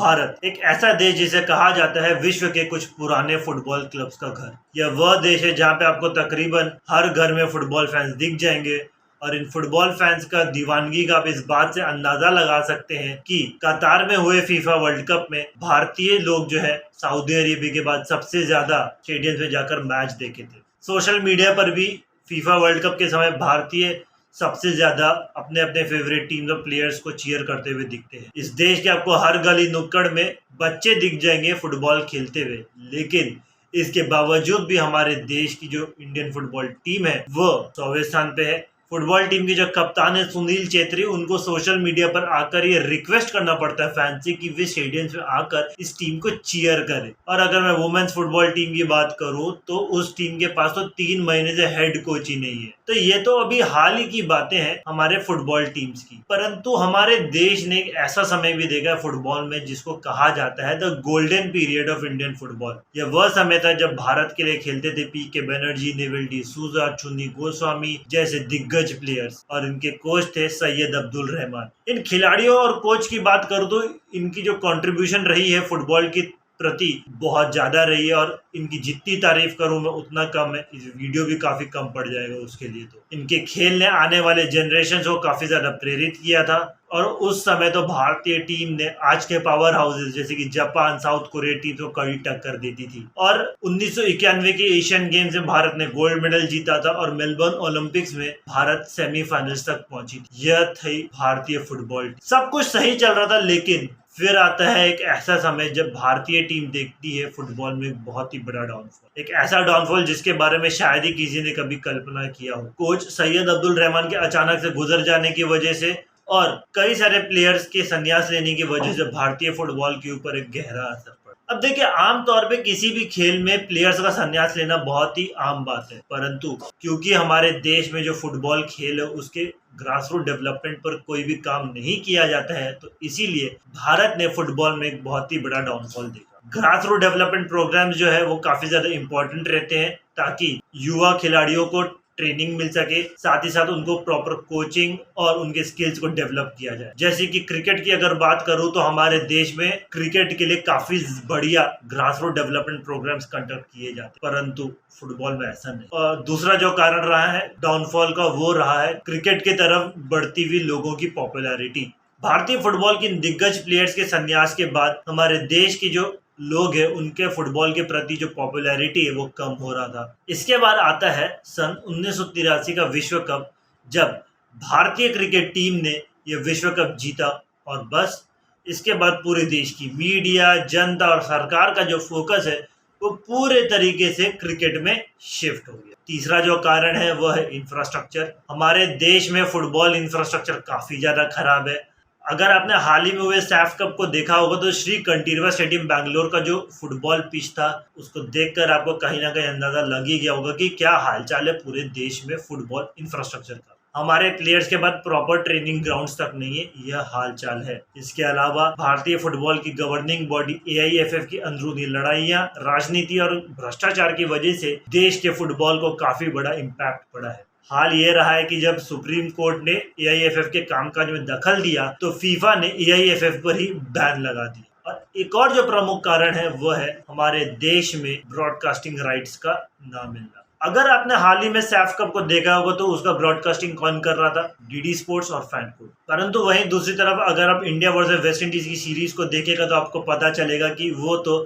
भारत एक ऐसा देश जिसे कहा जाता है विश्व के कुछ पुराने फुटबॉल क्लब्स का घर। यह वह देश है जहां पे आपको तकरीबन हर घर में फुटबॉल फैंस दिख जाएंगे और इन फुटबॉल फैंस का दीवानगी का आप इस बात से अंदाजा लगा सकते हैं कि कतार में हुए फीफा वर्ल्ड कप में भारतीय लोग जो है सऊदी अरेबिया के बाद सबसे ज्यादा स्टेडियम में जाकर मैच देखे थे। सोशल मीडिया पर भी फीफा वर्ल्ड कप के समय भारतीय सबसे ज्यादा अपने अपने फेवरेट टीम और प्लेयर्स को चीयर करते हुए दिखते हैं। इस देश के आपको हर गली नुक्कड़ में बच्चे दिख जाएंगे फुटबॉल खेलते हुए, लेकिन इसके बावजूद भी हमारे देश की जो इंडियन फुटबॉल टीम है वो 100वें स्थान पे है। फुटबॉल टीम के जो कप्तान है सुनील चेत्री, उनको सोशल मीडिया पर आकर ये रिक्वेस्ट करना पड़ता है फैंस से कि वे स्टेडियम में आकर इस टीम को चीयर करें। और अगर मैं वुमेन्स फुटबॉल टीम की बात करूं तो उस टीम के पास तो 3 महीने से हेड कोच ही नहीं है। तो ये तो अभी हाल ही की बातें हैं हमारे फुटबॉल टीम्स की, परंतु हमारे देश ने एक ऐसा समय भी देखा है फुटबॉल में जिसको कहा जाता है the golden period of Indian football. यह वह समय था जब भारत के लिए खेलते थे पीके बनर्जी, नेवल डिसूजा, चुन्नी गोस्वामी जैसे दिग्गज प्लेयर्स, और इनके कोच थे सैयद अब्दुल रहमान। इन खिलाड़ियों और कोच की बात करूं तो इनकी जो कंट्रीब्यूशन रही है फुटबॉल की प्रति बहुत ज्यादा रही है, और इनकी जितनी तारीफ करूं मैं उतना कम है। इस वीडियो भी काफी कम पड़ जाएगा उसके लिए। तो इनके खेल ने आने वाले जनरेशन को काफी ज्यादा प्रेरित किया था, और उस समय तो भारतीय टीम ने आज के पावर हाउसेस जैसे कि जापान, साउथ कोरिया टीम को कड़ी टक्कर देती थी। और 1991 के एशियन गेम्स में भारत ने गोल्ड मेडल जीता था और मेलबर्न ओलंपिक्स में भारत सेमीफाइनल्स तक पहुंची थी। यह थी भारतीय फुटबॉल। सब कुछ सही चल रहा था, लेकिन फिर आता है एक ऐसा समय जब भारतीय टीम देखती है फुटबॉल में एक बहुत ही बड़ा डाउनफॉल, एक ऐसा डाउनफॉल जिसके बारे में शायद ही किसी ने कभी कल्पना किया हो। कोच सैयद अब्दुल रहमान के अचानक से गुजर जाने की वजह से और कई सारे प्लेयर्स के संन्यास लेने की वजह से भारतीय फुटबॉल के ऊपर एक गहरा असर पड़ा। अब देखिए, आमतौर पे किसी भी खेल में प्लेयर्स का संन्यास लेना बहुत ही आम बात है, परंतु क्योंकि हमारे देश में जो फुटबॉल खेल है उसके ग्रासरूट डेवलपमेंट पर कोई भी काम नहीं किया जाता है, तो इसीलिए भारत ने फुटबॉल में एक बहुत ही बड़ा डाउनफॉल देखा। ग्रासरूट डेवलपमेंट प्रोग्राम्स जो है वो काफी ज्यादा इंपॉर्टेंट रहते हैं ताकि युवा खिलाड़ियों को ट्रेनिंग मिल सके, साथ ही साथ उनको प्रॉपर कोचिंग और उनके स्किल्स को डेवलप किया जाए। जैसे कि क्रिकेट की अगर बात करूं तो हमारे देश में क्रिकेट के लिए काफी बढ़िया ग्रासरूट डेवलपमेंट प्रोग्राम्स कंडक्ट किए जाते हैं, परंतु फुटबॉल में ऐसा नहीं। और दूसरा जो कारण रहा है डाउनफॉल का वो रहा है क्रिकेट की तरफ बढ़ती हुई लोगों की पॉपुलैरिटी। भारतीय फुटबॉल के दिग्गज प्लेयर्स के संन्यास के बाद हमारे देश की जो लोग हैं उनके फुटबॉल के प्रति जो पॉपुलैरिटी है वो कम हो रहा था। इसके बाद आता है सन 1983 का विश्व कप, जब भारतीय क्रिकेट टीम ने यह विश्व कप जीता, और बस इसके बाद पूरे देश की मीडिया, जनता और सरकार का जो फोकस है वो पूरे तरीके से क्रिकेट में शिफ्ट हो गया। तीसरा जो कारण है वह है इंफ्रास्ट्रक्चर। हमारे देश में फुटबॉल इंफ्रास्ट्रक्चर काफी ज्यादा खराब है। अगर आपने हाल ही में हुए सैफ कप को देखा होगा तो श्री कंठीरवा स्टेडियम बैंगलोर का जो फुटबॉल पिच था उसको देखकर आपको कहीं ना कहीं अंदाजा लग ही गया होगा कि क्या हालचाल है पूरे देश में फुटबॉल इंफ्रास्ट्रक्चर का। हमारे प्लेयर्स के बाद प्रॉपर ट्रेनिंग ग्राउंड्स तक नहीं है, यह हालचाल है। इसके अलावा भारतीय फुटबॉल की गवर्निंग बॉडी AIFF की अंदरूनी लड़ाइयां, राजनीति और भ्रष्टाचार की वजह से देश के फुटबॉल को काफी बड़ा इम्पैक्ट पड़ा है। हाल ये रहा है कि जब सुप्रीम कोर्ट ने AIFF के कामकाज में दखल दिया तो फीफा ने AIFF पर ही बैन लगा दिया। और एक और जो प्रमुख कारण है वह है हमारे देश में ब्रॉडकास्टिंग राइट्स का ना मिलना। अगर आपने हाल ही में सैफ कप को देखा होगा तो उसका ब्रॉडकास्टिंग कौन कर रहा था? DD स्पोर्ट्स और फैन कोड। परंतु वहीं दूसरी तरफ अगर आप इंडिया वर्सेस वेस्ट इंडीज की सीरीज को देखेगा तो आपको पता चलेगा कि वो तो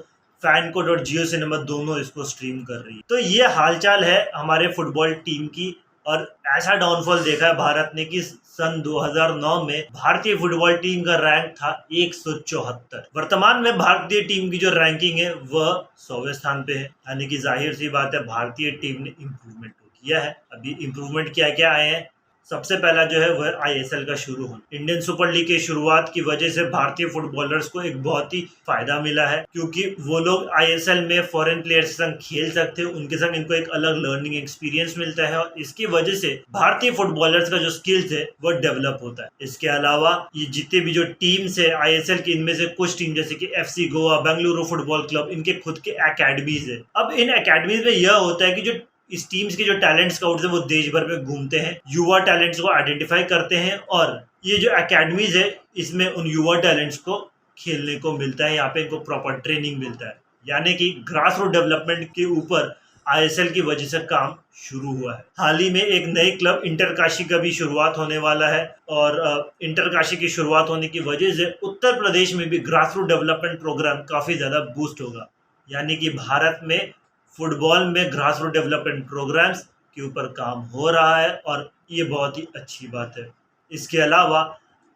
फैन कोड और जियो सिनेमा दोनों इसको स्ट्रीम कर रही है। तो ये हालचाल है हमारे फुटबॉल टीम की, और ऐसा डाउनफॉल देखा है भारत ने कि सन 2009 में भारतीय फुटबॉल टीम का रैंक था 174। वर्तमान में भारतीय टीम की जो रैंकिंग है वह 100वें स्थान पे है, यानी कि जाहिर सी बात है भारतीय टीम ने इम्प्रूवमेंट किया है। अभी इम्प्रूवमेंट क्या क्या आए हैं? सबसे पहला जो है वह ISL का शुरू होना। इंडियन सुपर लीग की शुरुआत की वजह से भारतीय फुटबॉलर्स को एक बहुत ही फायदा मिला है, क्योंकि वो लोग ISL में फॉरेन प्लेयर्स के संग खेल सकते हैं, उनके संग इनको एक अलग लर्निंग एक्सपीरियंस मिलता है और इसकी वजह से भारतीय फुटबॉलर्स का जो स्किल्स है वो डेवलप होता है। इसके अलावा ये जितने भी जो टीम्स है ISL की, इनमें से कुछ टीम जैसे कि FC Goa, Bengaluru football club, इनके खुद के अकेडमीज है। अब इन अकेडमीज में यह होता है कि जो इस टीम्स के जो टैलेंट स्काउट्स है वो देश भर में घूमते हैं, युवा टैलेंट्स को आइडेंटिफाई करते हैं, और ये जो एकेडमीज है इसमें उन युवा टैलेंट्स को खेलने को मिलता है, यहाँ पे इनको प्रॉपर ट्रेनिंग मिलता है। यानी कि ग्रास रूट डेवलपमेंट के ऊपर आईएसएल की वजह से काम शुरू हुआ है। हाल ही में एक नई क्लब इंटरकाशी का भी शुरुआत होने वाला है और इंटरकाशी की शुरुआत होने की वजह से उत्तर प्रदेश में भी ग्रास रूट डेवलपमेंट प्रोग्राम काफ़ी ज़्यादा बूस्ट होगा। यानी कि भारत में फुटबॉल में ग्रास रूट डेवलपमेंट प्रोग्राम्स के ऊपर काम हो रहा है और ये बहुत ही अच्छी बात है। इसके अलावा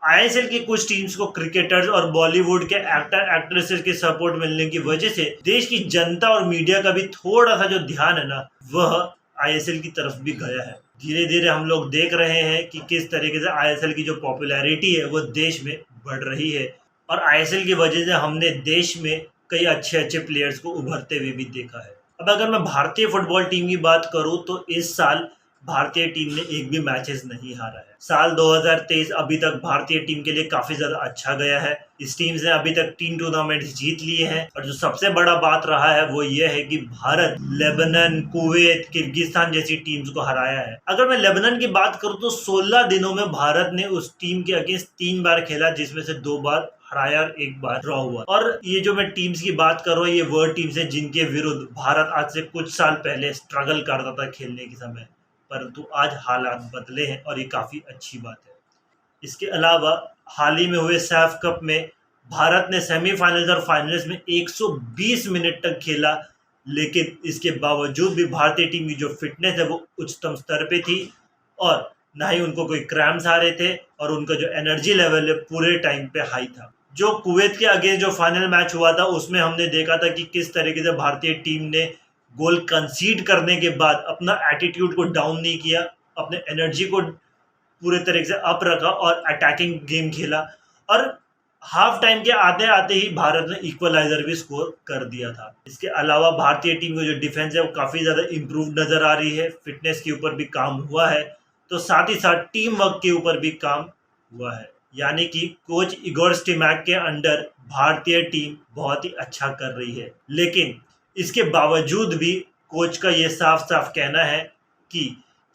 आईएसएल की कुछ टीम्स को क्रिकेटर्स और बॉलीवुड के एक्टर एक्ट्रेसेस के सपोर्ट मिलने की वजह से देश की जनता और मीडिया का भी थोड़ा सा जो ध्यान है ना, वह आईएसएल की तरफ भी गया है। धीरे धीरे हम लोग देख रहे हैं कि किस तरीके से आईएसएल की जो पॉपुलैरिटी है वो देश में बढ़ रही है और आईएसएल की वजह से हमने देश में कई अच्छे अच्छे प्लेयर्स को उभरते हुए भी देखा है। अब अगर मैं भारतीय फुटबॉल टीम की बात करूं तो इस साल भारतीय टीम ने एक भी मैचेस नहीं हारा है। साल 2023 अभी तक भारतीय टीम के लिए काफी ज्यादा अच्छा गया है। इस टीम से अभी तक 3 टूर्नामेंट्स जीत लिए हैं और जो सबसे बड़ा बात रहा है वो ये है कि भारत लेबनान, कुवैत, किर्गिस्तान जैसी टीम्स को हराया है। अगर मैं लेबनान की बात करूं तो 16 दिनों में भारत ने उस टीम के अगेंस्ट 3 बार खेला, जिसमें से 2 बार हराया और 1 बार ड्रॉ हुआ। और ये जो मैं टीम्स की बात कर रहा हूँ, ये वो टीम्स है जिनके विरुद्ध भारत आज से कुछ साल पहले स्ट्रगल करता था खेलने के समय, परंतु आज हालात बदले हैं और ये काफ़ी अच्छी बात है। इसके अलावा हाल ही में हुए सैफ कप में भारत ने सेमीफाइनल्स और फाइनल्स में 120 मिनट तक खेला, लेकिन इसके बावजूद भी भारतीय टीम की जो फिटनेस है वो उच्चतम स्तर पे थी और ना ही उनको कोई क्रैम्स आ रहे थे और उनका जो एनर्जी लेवल है पूरे टाइम पे हाई था। जो कुवैत के अगेंस्ट जो फाइनल मैच हुआ था उसमें हमने देखा था कि किस तरीके से भारतीय टीम ने गोल कंसीड करने के बाद अपना एटीट्यूड को डाउन नहीं किया, अपने एनर्जी को पूरे तरीके से अप रखा और अटैकिंग गेम खेला और हाफ टाइम के आते आते ही भारत ने इक्वलाइजर भी स्कोर कर दिया था। इसके अलावा भारतीय टीम की जो डिफेंस है वो काफ़ी ज़्यादा इम्प्रूव नज़र आ रही है। फिटनेस के ऊपर भी काम हुआ है, तो साथ ही साथ टीम वर्क के ऊपर भी काम हुआ है। यानी कि कोच इगोर स्टिमैक के अंडर भारतीय टीम बहुत ही अच्छा कर रही है, लेकिन इसके बावजूद भी कोच का ये साफ साफ कहना है कि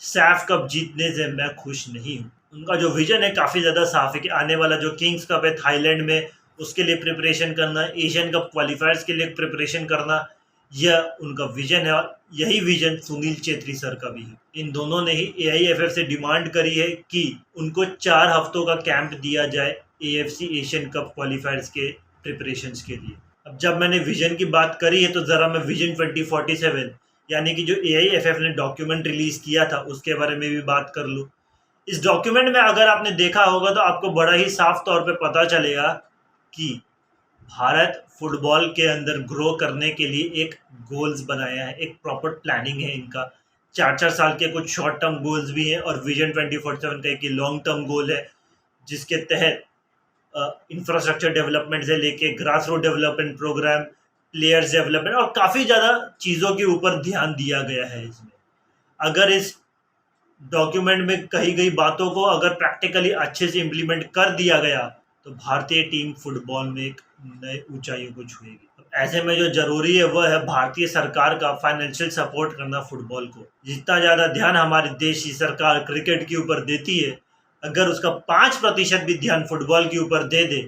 सैफ कप जीतने से मैं खुश नहीं हूँ। उनका जो विजन है काफ़ी ज़्यादा साफ है कि आने वाला जो किंग्स कप है थाईलैंड में, उसके लिए प्रिपरेशन करना, एशियन कप क्वालिफायर्स के लिए प्रिपरेशन करना, यह उनका विजन है और यही विजन सुनील चेत्री सर का भी है। इन दोनों ने ही एआईएफएफ से डिमांड करी है कि उनको 4 हफ्तों का कैंप दिया जाए एएफसी एशियन कप क्वालिफायर्स के प्रिपरेशंस के लिए। अब जब मैंने विजन की बात करी है तो ज़रा मैं विजन 2047 यानी कि जो एआईएफएफ ने डॉक्यूमेंट रिलीज़ किया था उसके बारे में भी बात कर लूँ। इस डॉक्यूमेंट में अगर आपने देखा होगा तो आपको बड़ा ही साफ तौर पे पता चलेगा कि भारत फुटबॉल के अंदर ग्रो करने के लिए एक गोल्स बनाया है, एक प्रॉपर प्लानिंग है इनका। 4-4 साल के कुछ शॉर्ट टर्म गोल्स भी हैं और विजन 2047 का एक लॉन्ग टर्म गोल है, जिसके तहत इंफ्रास्ट्रक्चर डेवलपमेंट से लेके grass root development program, players development और काफ़ी ज़्यादा चीज़ों के ऊपर ध्यान दिया गया है इसमें। अगर इस डॉक्यूमेंट में कही गई बातों को अगर प्रैक्टिकली अच्छे से इम्प्लीमेंट कर दिया गया तो भारतीय टीम फुटबॉल में एक नए ऊंचाइयों को छुएगी। ऐसे में जो जरूरी है वह है भारतीय सरकार का फाइनेंशियल सपोर्ट करना फुटबॉल को। जितना ज़्यादा ध्यान हमारे देश की सरकार क्रिकेट के ऊपर देती है, अगर उसका 5% भी ध्यान फुटबॉल के ऊपर दे दे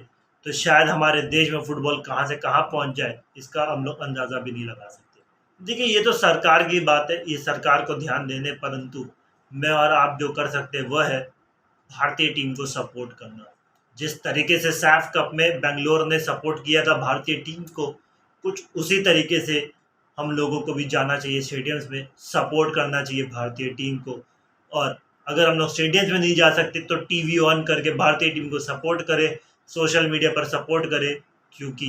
तो शायद हमारे देश में फुटबॉल कहाँ से कहाँ पहुँच जाए, इसका हम लोग अंदाज़ा भी नहीं लगा सकते। देखिए, ये तो सरकार की बात है, ये सरकार को ध्यान देने, परंतु मैं और आप जो कर सकते हैं वह है भारतीय टीम को सपोर्ट करना। जिस तरीके से सैफ कप में बेंगलोर ने सपोर्ट किया था भारतीय टीम को, कुछ उसी तरीके से हम लोगों को भी जाना चाहिए स्टेडियम्स में, सपोर्ट करना चाहिए भारतीय टीम को। और अगर हम लोग स्टेडियम्स में नहीं जा सकते तो टीवी ऑन करके भारतीय टीम को सपोर्ट करें, सोशल मीडिया पर सपोर्ट करें, क्योंकि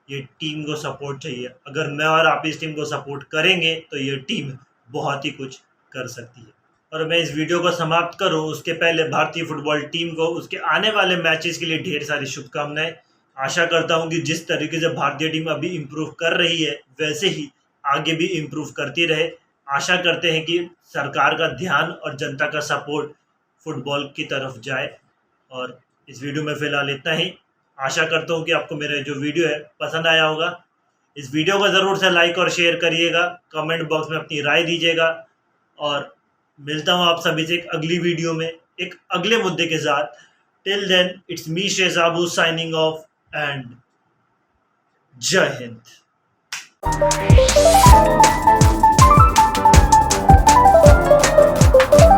ये टीम को सपोर्ट चाहिए। अगर मैं और आप इस टीम को सपोर्ट करेंगे तो ये टीम बहुत ही कुछ कर सकती है। और मैं इस वीडियो को समाप्त करूं उसके पहले भारतीय फुटबॉल टीम को उसके आने वाले मैचेस के लिए ढेर सारी शुभकामनाएं। आशा करता हूं कि जिस तरीके से भारतीय टीम अभी इम्प्रूव कर रही है वैसे ही आगे भी इम्प्रूव करती रहे। आशा करते हैं कि सरकार का ध्यान और जनता का सपोर्ट फुटबॉल की तरफ जाए। और इस वीडियो में फ़िलहाल इतना ही। आशा करता हूँ कि आपको मेरा जो वीडियो है पसंद आया होगा। इस वीडियो को ज़रूर से लाइक और शेयर करिएगा, कमेंट बॉक्स में अपनी राय दीजिएगा और मिलता हूँ आप सभी से एक अगली वीडियो में एक अगले मुद्दे के साथ। टिल देन इट्स मी शेजाबू साइनिंग ऑफ। एंड जय हिंद।